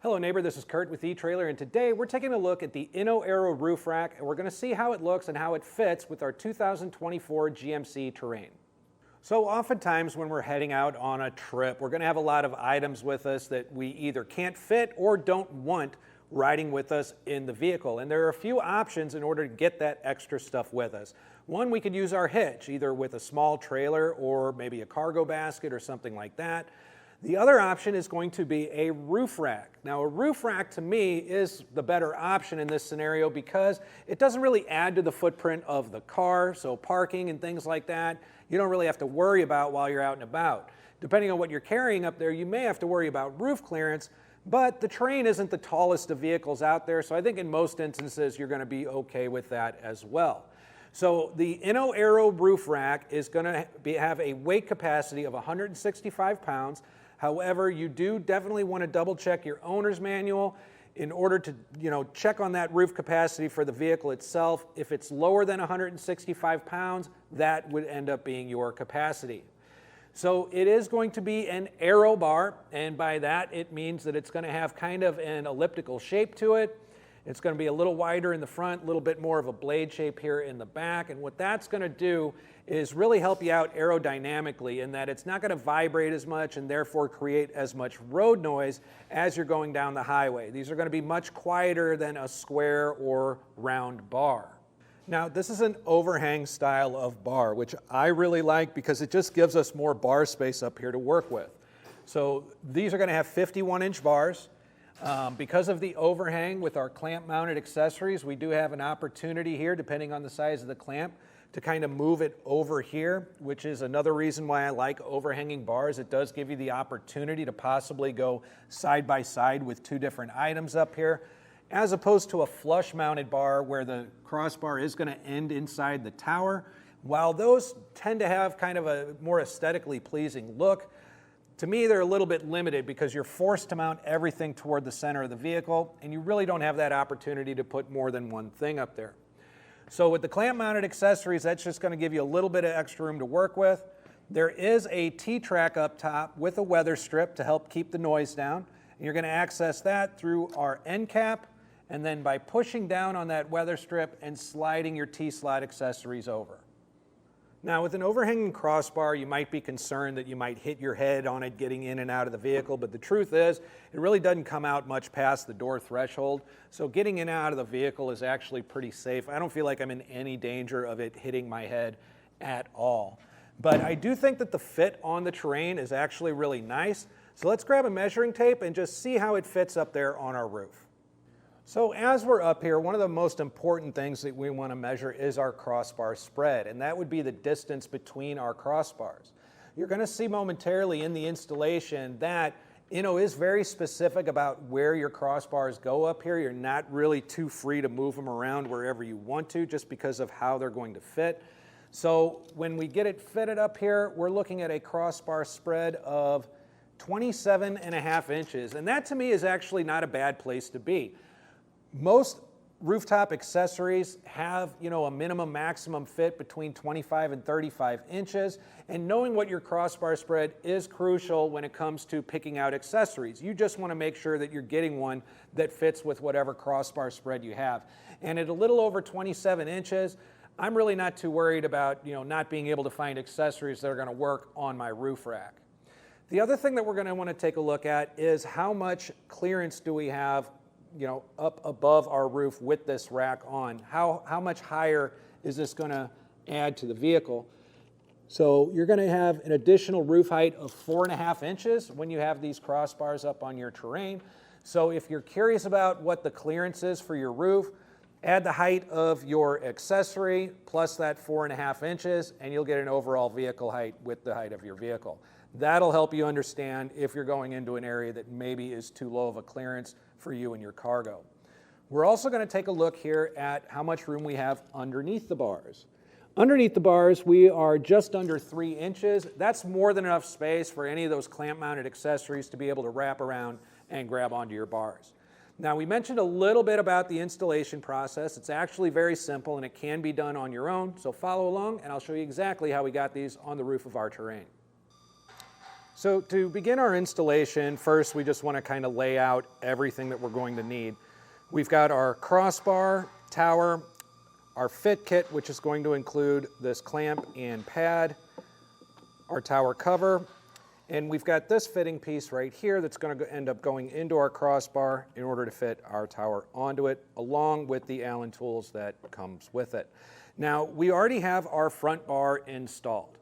Hello neighbor, this is Kurt with eTrailer, and today we're taking a look at the Inno Aero Roof Rack, and we're going to see how it looks and how it fits with our 2024 GMC Terrain. So oftentimes when we're heading out on a trip, we're going to have a lot of items with us that we either can't fit or don't want riding with us in the vehicle. And there are a few options in order to get that extra stuff with us. One, we could use our hitch, either with a small trailer or maybe a cargo basket or something like that. The other option is going to be a roof rack. Now, a roof rack to me is the better option in this scenario because it doesn't really add to the footprint of the car, so parking and things like that, you don't really have to worry about while you're out and about. Depending on what you're carrying up there, you may have to worry about roof clearance, but the Terrain isn't the tallest of vehicles out there, so I think in most instances you're going to be okay with that as well. So the Inno Aero Roof Rack is going to have a weight capacity of 165 pounds. However, you do definitely want to double check your owner's manual in order to check on that roof capacity for the vehicle itself. If it's lower than 165 pounds, that would end up being your capacity. So it is going to be an aero bar, and by that it means that it's going to have kind of an elliptical shape to it. It's going to be a little wider in the front, a little bit more of a blade shape here in the back, and what that's going to do is really help you out aerodynamically in that it's not going to vibrate as much and therefore create as much road noise as you're going down the highway. These are going to be much quieter than a square or round bar. Now, this is an overhang style of bar, which I really like because it just gives us more bar space up here to work with. So these are going to have 51-inch bars. Because of the overhang with our clamp mounted accessories, we do have an opportunity here, depending on the size of the clamp, to kind of move it over here, which is another reason why I like overhanging bars. It does give you the opportunity to possibly go side by side with two different items up here, as opposed to a flush mounted bar where the crossbar is going to end inside the tower. While those tend to have kind of a more aesthetically pleasing look, to me, they're a little bit limited because you're forced to mount everything toward the center of the vehicle, and you really don't have that opportunity to put more than one thing up there. So with the clamp-mounted accessories, that's just going to give you a little bit of extra room to work with. There is a T-track up top with a weather strip to help keep the noise down. And you're going to access that through our end cap, and then by pushing down on that weather strip and sliding your T-slot accessories over. Now, with an overhanging crossbar, you might be concerned that you might hit your head on it getting in and out of the vehicle, but the truth is, it really doesn't come out much past the door threshold, so getting in and out of the vehicle is actually pretty safe. I don't feel like I'm in any danger of it hitting my head at all. But I do think that the fit on the Terrain is actually really nice, so let's grab a measuring tape and just see how it fits up there on our roof. So as we're up here, one of the most important things that we want to measure is our crossbar spread, and that would be the distance between our crossbars. You're going to see momentarily in the installation that Inno is very specific about where your crossbars go up here. You're not really too free to move them around wherever you want to just because of how they're going to fit. So when we get it fitted up here, we're looking at a crossbar spread of 27.5 inches, and that to me is actually not a bad place to be. Most rooftop accessories have, a minimum maximum fit between 25 and 35 inches, and knowing what your crossbar spread is crucial when it comes to picking out accessories. You just want to make sure that you're getting one that fits with whatever crossbar spread you have. And at a little over 27 inches, I'm really not too worried about, not being able to find accessories that are going to work on my roof rack. The other thing that we're going to want to take a look at is how much clearance do we have up above our roof with this rack on. How much higher is this going to add to the vehicle? So you're going to have an additional roof height of 4.5 inches when you have these crossbars up on your Terrain. So if you're curious about what the clearance is for your roof, add the height of your accessory plus that 4.5 inches, and you'll get an overall vehicle height with the height of your vehicle. That'll help you understand if you're going into an area that maybe is too low of a clearance for you and your cargo. We're also going to take a look here at how much room we have underneath the bars. Underneath the bars, we are just under 3 inches. That's more than enough space for any of those clamp-mounted accessories to be able to wrap around and grab onto your bars. Now, we mentioned a little bit about the installation process. It's actually very simple, and it can be done on your own. So follow along, and I'll show you exactly how we got these on the roof of our Terrain. So to begin our installation, first we just want to kind of lay out everything that we're going to need. We've got our crossbar, tower, our fit kit, which is going to include this clamp and pad, our tower cover, and we've got this fitting piece right here that's going to end up going into our crossbar in order to fit our tower onto it, along with the Allen tools that comes with it. Now, we already have our front bar installed,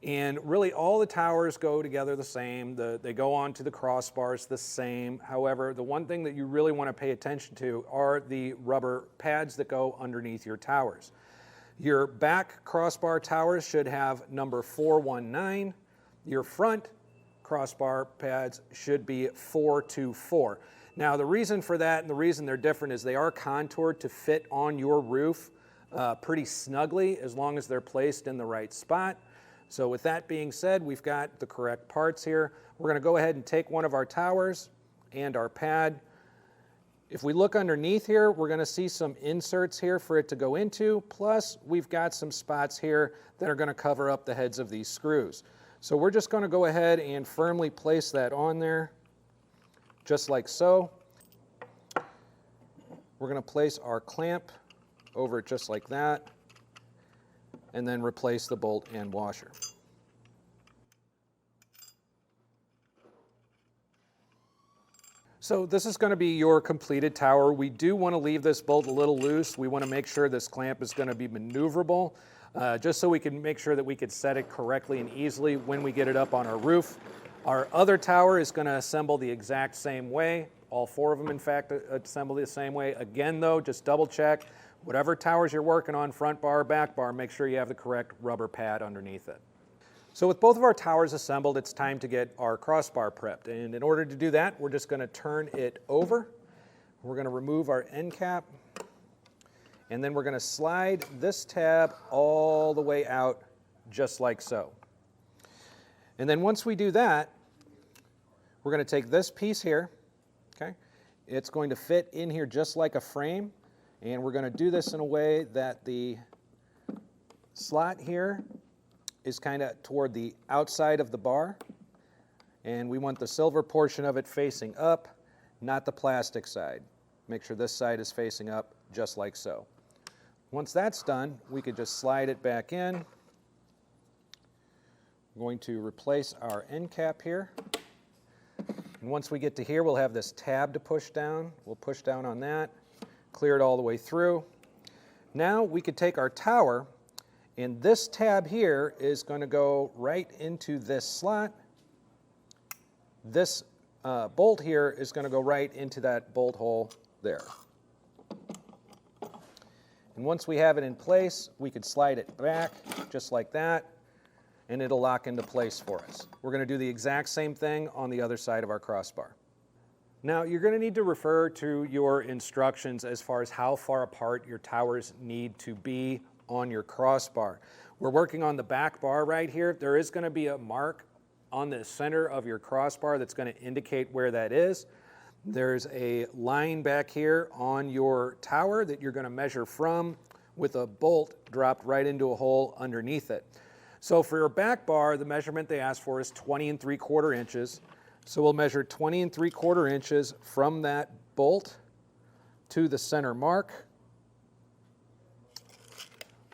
and really all the towers go together the same. They go onto the crossbars the same. However, the one thing that you really want to pay attention to are the rubber pads that go underneath your towers. Your back crossbar towers should have number 419. Your front crossbar pads should be 424. Now, the reason for that and the reason they're different is they are contoured to fit on your roof pretty snugly as long as they're placed in the right spot. So with that being said, we've got the correct parts here. We're going to go ahead and take one of our towers and our pad. If we look underneath here, we're going to see some inserts here for it to go into, plus we've got some spots here that are going to cover up the heads of these screws. So we're just going to go ahead and firmly place that on there, just like so. We're going to place our clamp over it just like that, and then replace the bolt and washer. So this is going to be your completed tower. We do want to leave this bolt a little loose. We want to make sure this clamp is going to be maneuverable, just so we can make sure that we could set it correctly and easily when we get it up on our roof. Our other tower is going to assemble the exact same way. All four of them, in fact, assemble the same way. Again, though, just double check. Whatever towers you're working on, front bar, back bar, make sure you have the correct rubber pad underneath it. So with both of our towers assembled, it's time to get our crossbar prepped. And in order to do that, we're just going to turn it over. We're going to remove our end cap. And then we're going to slide this tab all the way out, just like so. And then once we do that, we're going to take this piece here. Okay? It's going to fit in here just like a frame. And we're going to do this in a way that the slot here is kind of toward the outside of the bar. And we want the silver portion of it facing up, not the plastic side. Make sure this side is facing up, just like so. Once that's done, we could just slide it back in. I'm going to replace our end cap here. And once we get to here, we'll have this tab to push down. We'll push down on that. Clear it all the way through. Now we could take our tower, and this tab here is going to go right into this slot. This bolt here is going to go right into that bolt hole there. And once we have it in place, we could slide it back just like that, and it'll lock into place for us. We're going to do the exact same thing on the other side of our crossbar. Now, you're going to need to refer to your instructions as far as how far apart your towers need to be on your crossbar. We're working on the back bar right here. There is going to be a mark on the center of your crossbar that's going to indicate where that is. There's a line back here on your tower that you're going to measure from with a bolt dropped right into a hole underneath it. So for your back bar, the measurement they ask for is 20 3/4 inches. So we'll measure 20 3/4 inches from that bolt to the center mark.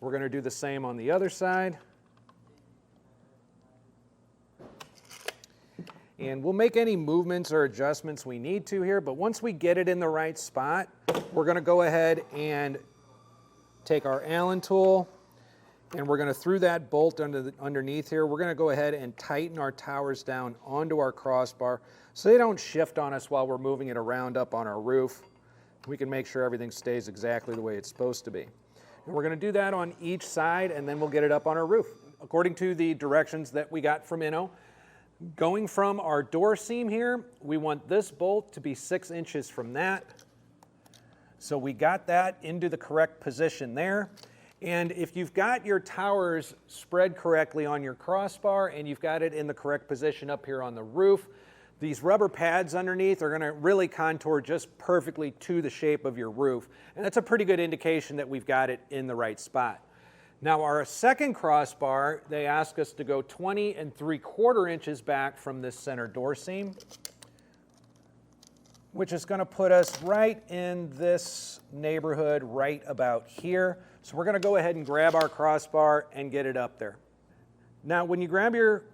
We're going to do the same on the other side. And we'll make any movements or adjustments we need to here, but once we get it in the right spot, we're going to go ahead and take our Allen tool, and we're going to, through that bolt underneath here, we're going to go ahead and tighten our towers down onto our crossbar so they don't shift on us while we're moving it around up on our roof. We can make sure everything stays exactly the way it's supposed to be. And we're going to do that on each side, and then we'll get it up on our roof. According to the directions that we got from Inno, going from our door seam here, we want this bolt to be 6 inches from that. So we got that into the correct position there. And if you've got your towers spread correctly on your crossbar and you've got it in the correct position up here on the roof, these rubber pads underneath are going to really contour just perfectly to the shape of your roof. And that's a pretty good indication that we've got it in the right spot. Now our second crossbar, they ask us to go 20 3/4 inches back from this center door seam, which is going to put us right in this neighborhood right about here. So we're going to go ahead and grab our crossbar and get it up there. Now when you grab your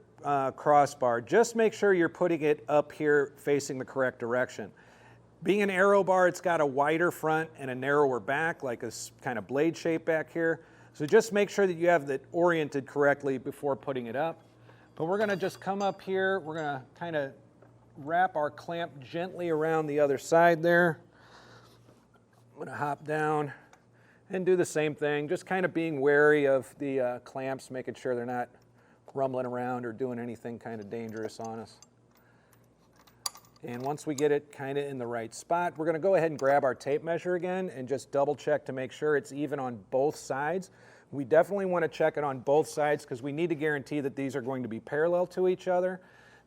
crossbar, just make sure you're putting it up here facing the correct direction. Being an aero bar, it's got a wider front and a narrower back, like a kind of blade shape back here. So just make sure that you have it oriented correctly before putting it up. But we're going to just come up here, we're going to kind of wrap our clamp gently around the other side there. I'm going to hop down and do the same thing, just kind of being wary of the clamps, making sure they're not rumbling around or doing anything kind of dangerous on us. And once we get it kind of in the right spot, we're going to go ahead and grab our tape measure again and just double check to make sure it's even on both sides. We definitely want to check it on both sides because we need to guarantee that these are going to be parallel to each other.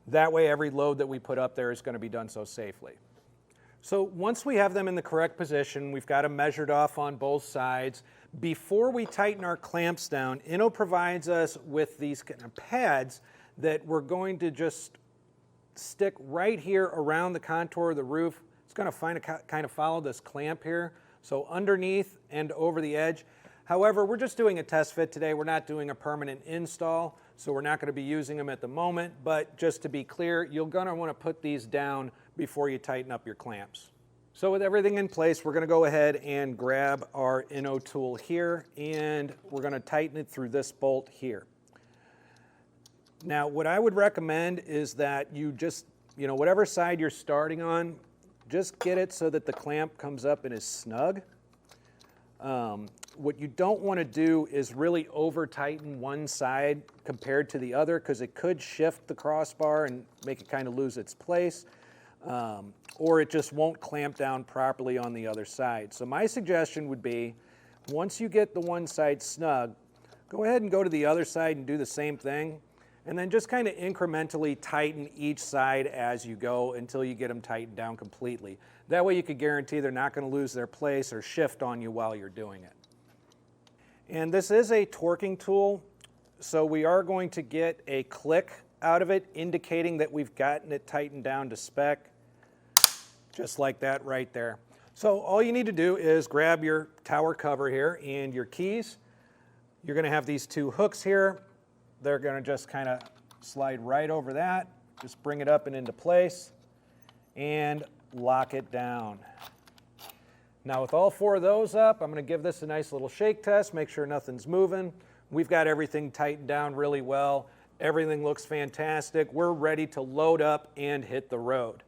That way every load that we put up there is going to be done so safely. So once we have them in the correct position, we've got them measured off on both sides. Before we tighten our clamps down, Inno provides us with these kind of pads that we're going to just stick right here around the contour of the roof. It's going to kind of follow this clamp here, so underneath and over the edge. However, we're just doing a test fit today. We're not doing a permanent install, so we're not going to be using them at the moment. But just to be clear, you're going to want to put these down before you tighten up your clamps. So with everything in place, we're going to go ahead and grab our Inno tool here, and we're going to tighten it through this bolt here. Now, what I would recommend is that you just, whatever side you're starting on, just get it so that the clamp comes up and is snug. What you don't want to do is really over tighten one side compared to the other because it could shift the crossbar and make it kind of lose its place, or it just won't clamp down properly on the other side. So my suggestion would be, once you get the one side snug, go ahead and go to the other side and do the same thing. And then just kind of incrementally tighten each side as you go until you get them tightened down completely. That way you can guarantee they're not going to lose their place or shift on you while you're doing it. And this is a torquing tool, so we are going to get a click out of it indicating that we've gotten it tightened down to spec, just like that right there. So all you need to do is grab your tower cover here and your keys. You're going to have these two hooks here. They're going to just kind of slide right over that, just bring it up and into place, and lock it down. Now with all four of those up, I'm going to give this a nice little shake test, make sure nothing's moving. We've got everything tightened down really well. Everything looks fantastic. We're ready to load up and hit the road.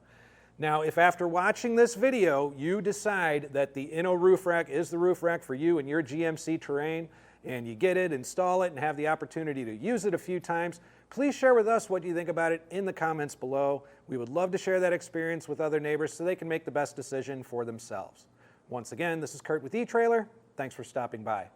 Now, if after watching this video, you decide that the Inno Roof Rack is the roof rack for you and your GMC Terrain, and you get it, install it, and have the opportunity to use it a few times, please share with us what you think about it in the comments below. We would love to share that experience with other neighbors so they can make the best decision for themselves. Once again, this is Kurt with eTrailer. Thanks for stopping by.